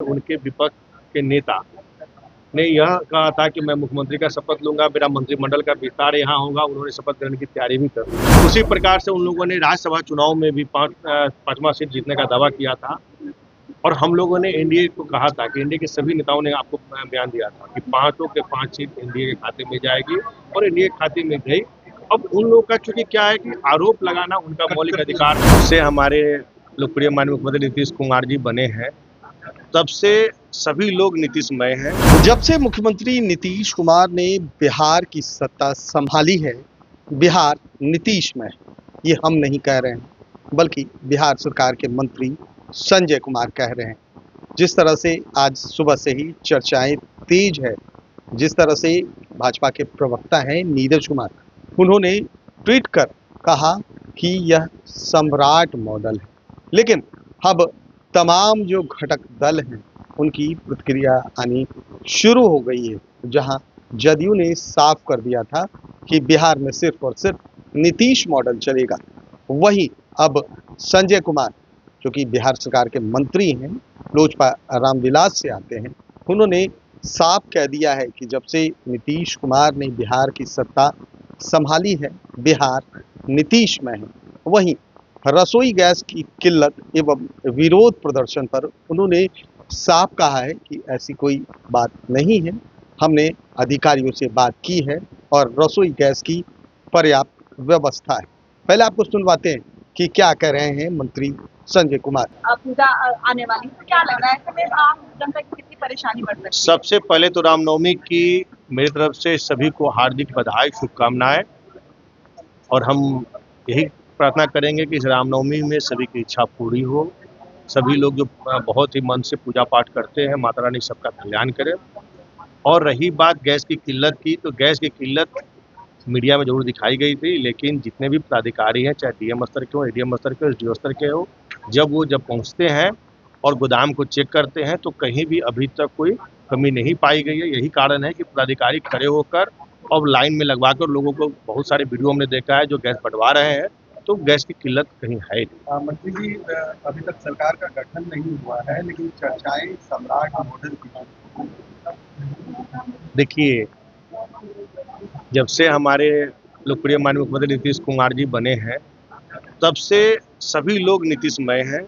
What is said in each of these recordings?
उनके विपक्ष के नेता ने यह कहा था कि मैं मुख्यमंत्री का शपथ लूंगा, मेरा मंत्रिमंडल का विस्तार यहाँ होगा। उन्होंने शपथ ग्रहण की तैयारी भी कर ली। उसी प्रकार से उन लोगों ने राज्यसभा चुनाव में भी पांचवा सीट जीतने का दावा किया था और हम लोगों ने एनडीए को कहा था कि एनडीए के सभी नेताओं ने आपको बयान दिया था कि पांचों के 5 सीट एनडीए के खाते में जाएगी और एनडीए के खाते में गई। अब उन लोगों का चूंकि क्या है कि आरोप लगाना उनका मौलिक अधिकार है। उससे हमारे लोकप्रिय माननीय मुख्यमंत्री नीतीश कुमार जी बने हैं, तब से सभी लोग नीतीशमय हैं। जब से मुख्यमंत्री नीतीश कुमार ने बिहार की सत्ता संभाली है, बिहार नीतीशमय है। ये हम नहीं कह रहे हैं, बल्कि बिहार सरकार के मंत्री संजय कुमार कह रहे हैं। जिस तरह से आज सुबह से ही चर्चाएं तेज है, जिस तरह से भाजपा के प्रवक्ता हैं नीरज कुमार, उन्होंने ट्वीट कर कहा कि यह सम्राट मॉडल है। लेकिन अब तमाम जो घटक दल हैं उनकी प्रतिक्रिया आनी शुरू हो गई है, जहां जदयू ने साफ कर दिया था कि बिहार में सिर्फ और सिर्फ नीतीश मॉडल चलेगा। वहीं अब संजय कुमार, जो कि बिहार सरकार के मंत्री हैं, लोजपा रामविलास से आते हैं, उन्होंने साफ कह दिया है कि जब से नीतीश कुमार ने बिहार की सत्ता संभाली है, बिहार नीतीशमय है। वहीं रसोई गैस की किल्लत एवं विरोध प्रदर्शन पर उन्होंने साफ कहा है कि ऐसी कोई बात नहीं है, हमने अधिकारियों से बात की है और रसोई गैस की पर्याप्त व्यवस्था है। पहले आपको सुनवाते हैं कि क्या कह रहे हैं मंत्री संजय कुमार। पूजा आने वाली है, क्या लग रहा है ऐसे में आम जनता की कितनी परेशानी बढ़ सकती है? सबसे पहले तो रामनवमी की मेरी तरफ से सभी को हार्दिक बधाई, शुभकामनाएं। और हम यही प्रार्थना करेंगे कि इस रामनवमी में सभी की इच्छा पूरी हो। सभी लोग जो बहुत ही मन से पूजा पाठ करते हैं, माता रानी सबका कल्याण करे। और रही बात गैस की किल्लत की, तो गैस की किल्लत मीडिया में जरूर दिखाई गई थी, लेकिन जितने भी पदाधिकारी हैं, चाहे डीएम स्तर के हो, एडीएम स्तर के हो, एसडीओ स्तर के हो, जब पहुंचते हैं और गोदाम को चेक करते हैं तो कहीं भी अभी तक कोई कमी नहीं पाई गई है। यही कारण है कि पदाधिकारी खड़े होकर और लाइन में लगवा कर लोगों को, बहुत सारे वीडियो हमने देखा है जो गैस बंटवा रहे हैं, तो गैस की किल्लत कहीं है नहीं। मंत्री जी, अभी तक सरकार का गठन नहीं हुआ है, लेकिन चर्चाएं सम्राट मॉडल की। देखिए, जब से हमारे लोकप्रिय माननीय मुख्यमंत्री नीतीश कुमार जी बने हैं, तब से सभी लोग नीतीशमय हैं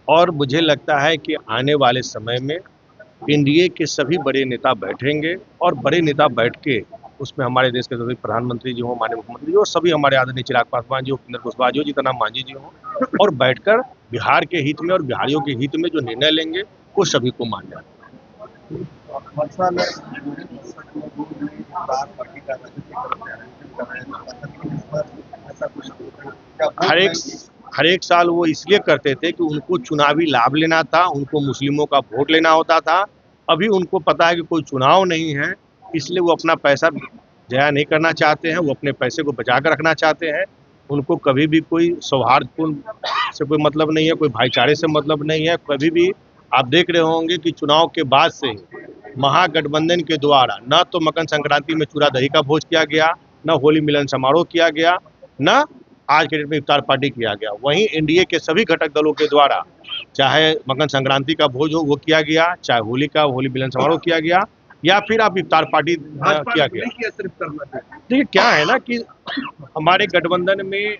और मुझे लगता है कि आने वाले समय में एनडीए के सभी बड़े नेता बैठेंगे और बड़े नेता बैठ के उसमें हमारे देश के सभी प्रधानमंत्री जी हों, माननीय मुख्यमंत्री जी और सभी हमारे आदरणीय चिराग पासवान जी हो, उपेंद्र कुशवाहा जी हो, जीतन राम मांझी जी हों, और बैठकर बिहार के हित में और बिहारियों के हित में जो निर्णय लेंगे वो सभी को मान्य है। हर एक साल वो इसलिए करते थे कि उनको चुनावी लाभ लेना था, उनको मुस्लिमों का वोट लेना होता था। अभी उनको पता है कि कोई चुनाव नहीं है, इसलिए वो अपना पैसा जया नहीं करना चाहते हैं, वो अपने पैसे को बचा कर रखना चाहते हैं। उनको कभी भी कोई सौहार्दपूर्ण से कोई मतलब नहीं है, कोई भाईचारे से मतलब नहीं है। कभी भी आप देख रहे होंगे कि चुनाव के बाद से महागठबंधन के द्वारा न तो मकर संक्रांति में चूरा दही का भोज किया गया, न होली मिलन समारोह किया गया, न आज के डेट में इफ्तार पार्टी किया गया। वहीं एनडीए के सभी घटक दलों के द्वारा चाहे मकर संक्रांति का भोज हो वो किया गया, चाहे होली मिलन समारोह किया गया, या फिर आप इफ्तार पार्टी किया गया। देखिए क्या है ना कि हमारे गठबंधन में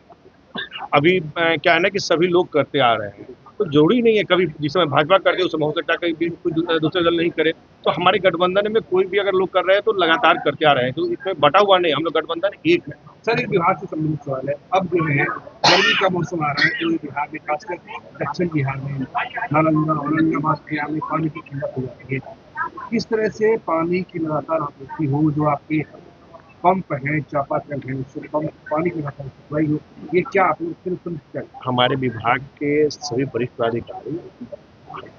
अभी क्या है ना कि सभी लोग करते आ रहे हैं, तो जरूरी नहीं है कभी जिस समय भाजपा करते उस समय हो सकता है कभी कोई दूसरे दल नहीं करे। तो हमारे गठबंधन में कोई भी अगर लोग कर रहे हैं तो लगातार करते आ रहे हैं, तो इसमें बटा हुआ नहीं, हम लोग गठबंधन एक है। सर, एक बिहार से संबंधित सवाल है। अब जो है गर्मी का मौसम आ रहा है, तो बिहार में खासकर दक्षिण बिहार में नालंदा औरंगाबाद बिहार में पानी की किल्लत हो जाती है। किस तरह से पानी की लगातार आपूर्ति हो, जो आपके पंप हैं, चापाकल हैं, उससे पंप पानी की लगातार सप्लाई हो, ये क्या आप लोग हमारे विभाग के सभी वरिष्ठ अधिकारी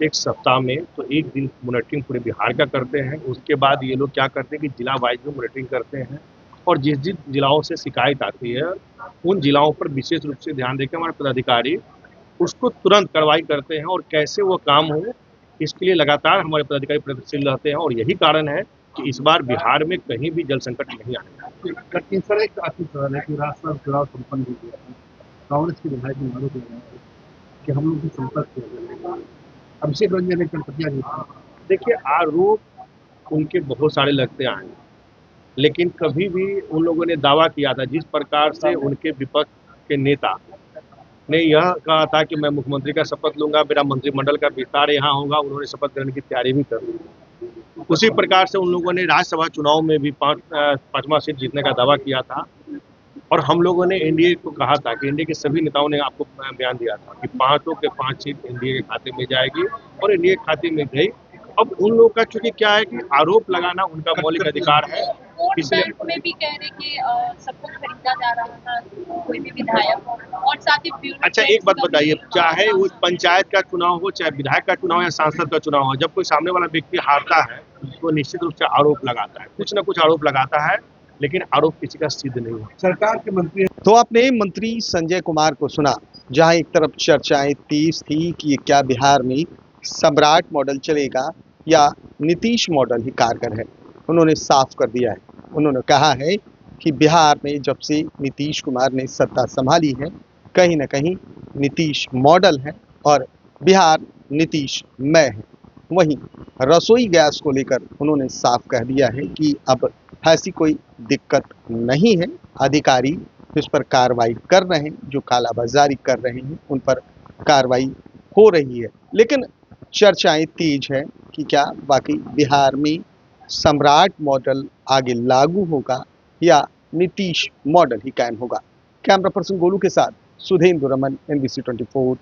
एक सप्ताह में तो एक दिन मॉनिटरिंग पूरे बिहार का करते हैं। उसके बाद ये लोग क्या करते हैं कि जिला वाइज में मॉनिटरिंग करते हैं और जिस जिस जिलाओं से शिकायत आती है उन जिलाओं पर विशेष रूप से ध्यान देकर हमारे पदाधिकारी उसको तुरंत कार्रवाई करते हैं और कैसे वो काम हो इसके लिए लगातार हमारे पदाधिकारी प्रगतिशील रहते हैं। और यही कारण है कि इस बार बिहार में कहीं भी जल संकट नहीं आने। लेकिन सर, एक आखिरी सवाल है कि राष्ट्रीय चुनाव संपन्न हो गया है, कांग्रेस के विधायक ने आरोप लगाया कि हम लोग भी संपर्क किया जाएगा, अभिषेक रंजन एक प्रतिक्रिया दी थी। देखिए, आरोप उनके बहुत सारे लगते आए, लेकिन कभी भी उन लोगों ने दावा किया था, जिस प्रकार से उनके विपक्ष के नेता ने यह कहा था कि मैं मुख्यमंत्री का शपथ लूंगा, मेरा मंत्रिमंडल का विस्तार यहाँ होगा, उन्होंने शपथ ग्रहण की तैयारी भी कर ली। उसी प्रकार से उन लोगों ने राज्यसभा चुनाव में भी पांचवा सीट जीतने का दावा किया था। और हम लोगों ने एनडीए को कहा था कि एनडीए के सभी नेताओं ने आपको बयान दिया था कि 5 के 5 सीट एनडीए के खाते में जाएगी, और एनडीए के खाते में गई। अब उन लोगों का चूंकि क्या है कि आरोप लगाना उनका मौलिक अधिकार है, वोट इसलिए बैंक में भी कह रहे कि सबको खरीदा जा रहा था, कोई भी विधायक और साथ ही अच्छा, एक बात बताइए, चाहे वो पंचायत का चुनाव हो, चाहे विधायक का चुनाव या सांसद का चुनाव हो, जब कोई सामने वाला व्यक्ति हारता है तो निश्चित रूप से आरोप लगाता है, कुछ ना कुछ आरोप लगाता है, लेकिन आरोप किसी का सिद्ध नहीं है। सरकार के मंत्री तो आपने मंत्री संजय कुमार को सुना, जहां एक तरफ चर्चाएं तेज थी कि क्या बिहार में सम्राट मॉडल चलेगा या नीतीश मॉडल ही कारगर है। उन्होंने साफ कर दिया है, उन्होंने कहा है कि बिहार में जब से नीतीश कुमार ने सत्ता संभाली है, कहीं ना कहीं नीतीश मॉडल है और बिहार नीतीश मय है। वहीं रसोई गैस को लेकर उन्होंने साफ कह दिया है कि अब ऐसी कोई दिक्कत नहीं है, अधिकारी इस पर कार्रवाई कर रहे हैं, जो कालाबाजारी कर रहे हैं उन पर कार्रवाई हो रही है। लेकिन चर्चाएं तेज है कि क्या वाकई बिहार में सम्राट मॉडल आगे लागू होगा या नीतीश मॉडल ही कायम होगा। कैमरा पर्सन गोलू के साथ सुधेंद्र रमन, NBC 24